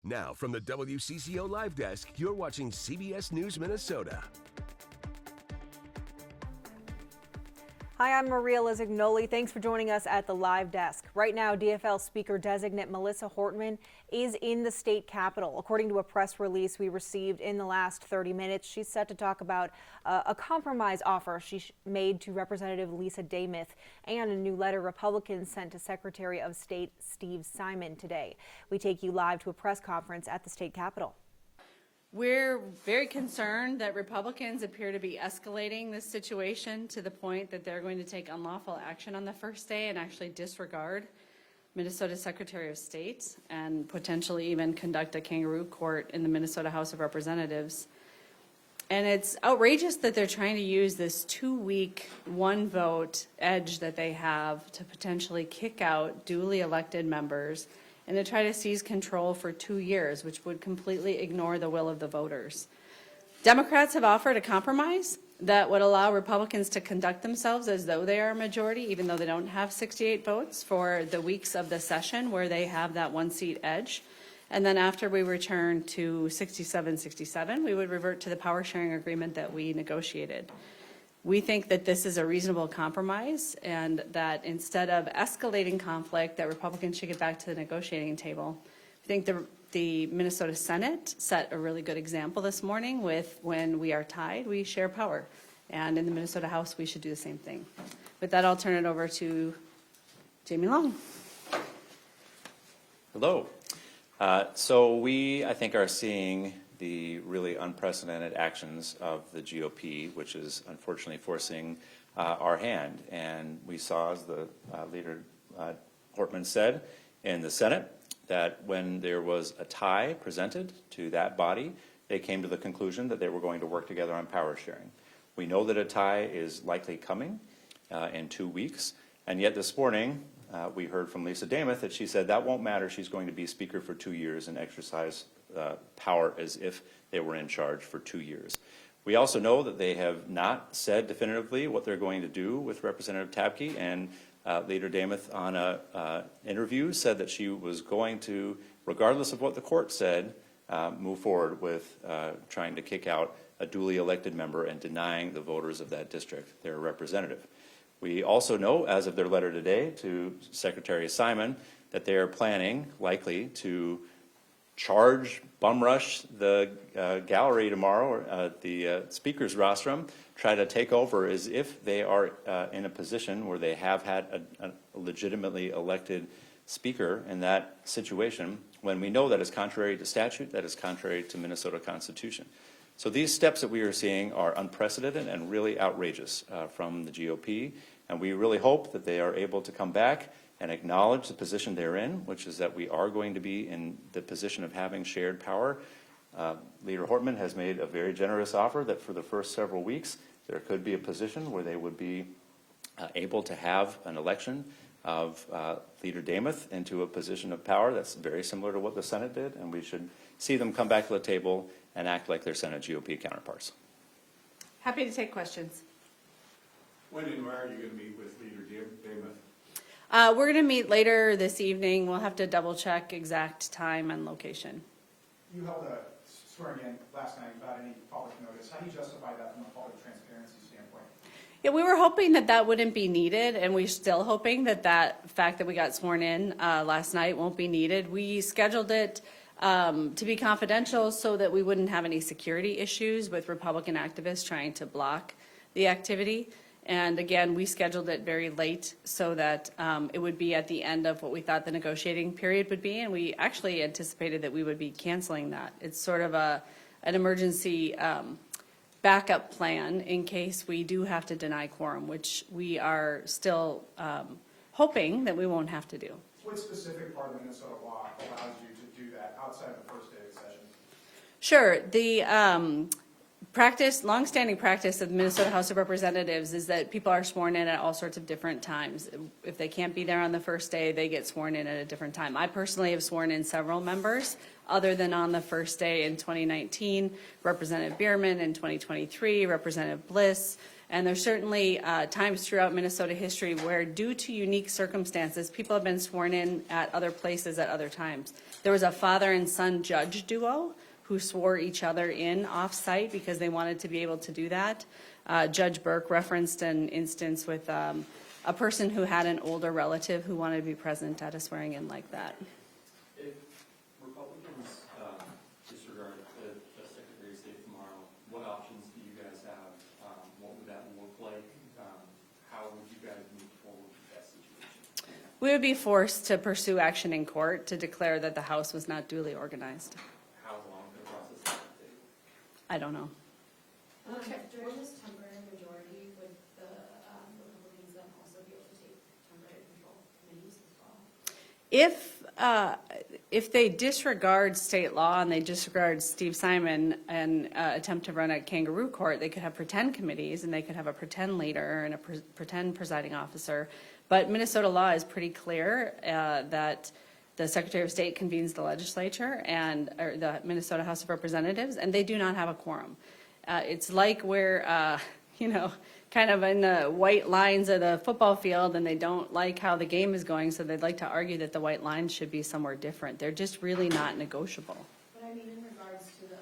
Now, from the WCCO Live Desk, you're watching CBS News Minnesota. Hi, I'm Maria Lizignoli. Thanks for joining us at the Live Desk. Right now, DFL Speaker-designate Melissa Hortman is in the state capitol. According to a press release we received in the last 30 minutes, she's set to talk about a compromise offer she made to Representative Lisa Demuth and a new letter Republicans sent to Secretary of State Steve Simon today. We take you live to a press conference at the state capitol. We're very concerned that Republicans appear to be escalating this situation to the point that they're going to take unlawful action on the first day and actually disregard Minnesota's Secretary of State and potentially even conduct a kangaroo court in the Minnesota House of Representatives. And it's outrageous that they're trying to use this 2-week, one-vote edge that they have to potentially kick out duly elected members and to try to seize control for 2 years, which would completely ignore the will of the voters. Democrats have offered a compromise that would allow Republicans to conduct themselves as though they are a majority, even though they don't have 68 votes for the weeks of the session where they have that one-seat edge. And then after we return to 67-67, we would revert to the power sharing agreement that we negotiated. We think that this is a reasonable compromise and that instead of escalating conflict, that Republicans should get back to the negotiating table. I think the Minnesota Senate set a really good example this morning with when we are tied, we share power. And in the Minnesota House, we should do the same thing. With that, I'll turn it over to Jamie Long. Hello. So we, I think, are seeing the really unprecedented actions of the GOP, which is unfortunately forcing our hand. And we saw, as the leader Hortman said in the Senate, that when there was a tie presented to that body, they came to the conclusion that they were going to work together on power sharing. We know that a tie is likely coming in 2 weeks, and yet this morning we heard from Lisa Demuth that she said that won't matter. She's going to be Speaker for 2 years and exercise power as if they were in charge for 2 years. We also know that they have not said definitively what they're going to do with Representative Tabke, and Leader Demuth on an interview said that she was going to, regardless of what the court said, move forward with trying to kick out a duly elected member and denying the voters of that district their representative. We also know, as of their letter today to Secretary Simon, that they are planning, likely, to bum rush the gallery tomorrow at the speaker's rostrum, try to take over as if they are in a position where they have had a legitimately elected speaker in that situation, when we know that is contrary to statute, that is contrary to Minnesota Constitution. So these steps that we are seeing are unprecedented and really outrageous from the GOP, and we really hope that they are able to come back and acknowledge the position they're in, which is that we are going to be in the position of having shared power. Leader Hortman has made a very generous offer that for the first several weeks, there could be a position where they would be able to have an election of Leader Demuth into a position of power. That's very similar to what the Senate did, and we should see them come back to the table and act like their Senate GOP counterparts. Happy to take questions. When and where are you going to meet with Leader Demuth? We're going to meet later this evening. We'll have to double check exact time and location. You held a swearing in last night without any public notice. How do you justify that from a public transparency standpoint? Yeah, we were hoping that that wouldn't be needed, and we're still hoping that that fact that we got sworn in last night won't be needed. We scheduled it to be confidential so that we wouldn't have any security issues with Republican activists trying to block the activity. And again, we scheduled it very late so that it would be at the end of what we thought the negotiating period would be, and we actually anticipated that we would be canceling that. It's sort of an emergency backup plan in case we do have to deny quorum, which we are still hoping that we won't have to do. What specific part of the Minnesota law allows you to do that outside of the first day of the session? Sure. The longstanding practice of the Minnesota House of Representatives is that people are sworn in at all sorts of different times. If they can't be there on the first day, they get sworn in at a different time. I personally have sworn in several members other than on the first day in 2019, Representative Bierman in 2023, Representative Bliss, And there's certainly times throughout Minnesota history where, due to unique circumstances, people have been sworn in at other places at other times. There was a father and son judge duo who swore each other in off-site because they wanted to be able to do that. Judge Burke referenced an instance with a person who had an older relative who wanted to be present at a swearing-in like that. If Republicans disregard the Secretary of State tomorrow, what options do you guys have? What would that look like? How would you guys move forward with that situation? We would be forced to pursue action in court to declare that the House was not duly organized. How long could the process take? I don't know. During this temporary majority, would the Republicans then also be able to take temporary control committees as well? If they disregard state law and they disregard Steve Simon and attempt to run a kangaroo court, they could have pretend committees and they could have a pretend leader and a pretend presiding officer. But Minnesota law is pretty clear that the Secretary of State convenes the legislature or the Minnesota House of Representatives, and they do not have a quorum. It's like we're, kind of in the white lines of the football field, and they don't like how the game is going, so they'd like to argue that the white lines should be somewhere different. They're just really not negotiable. But I mean, in regards to the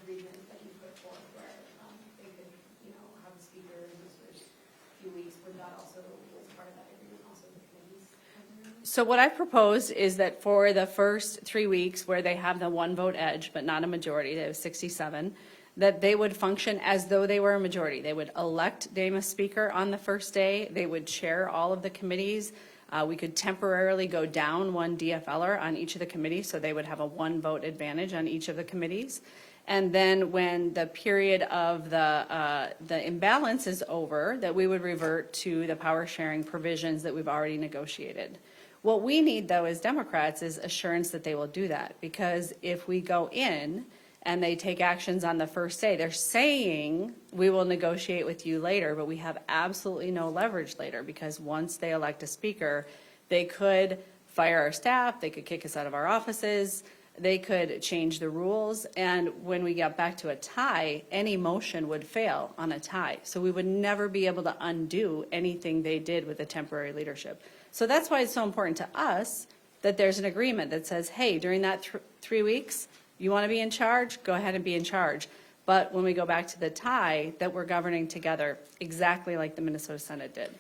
agreement that you put forth where they could, have a speaker in those first few weeks, would that also, was part of that agreement also the committees? So what I've proposed is that for the first 3 weeks where they have the one vote edge, but not a majority, they have 67, that they would function as though they were a majority. They would elect a speaker on the first day. They would chair all of the committees. We could temporarily go down one DFLer on each of the committees, so they would have a one vote advantage on each of the committees. And then when the period of the imbalance is over, that we would revert to the power sharing provisions that we've already negotiated. What we need, though, as Democrats, is assurance that they will do that. Because if we go in and they take actions on the first day, they're saying we will negotiate with you later, but we have absolutely no leverage later, because once they elect a speaker, they could fire our staff, they could kick us out of our offices, they could change the rules, and when we get back to a tie, any motion would fail on a tie. So we would never be able to undo anything they did with the temporary leadership. So that's why it's so important to us that there's an agreement that says, hey, during that 3 weeks, you want to be in charge? Go ahead and be in charge. But when we go back to the tie, that we're governing together exactly like the Minnesota Senate did.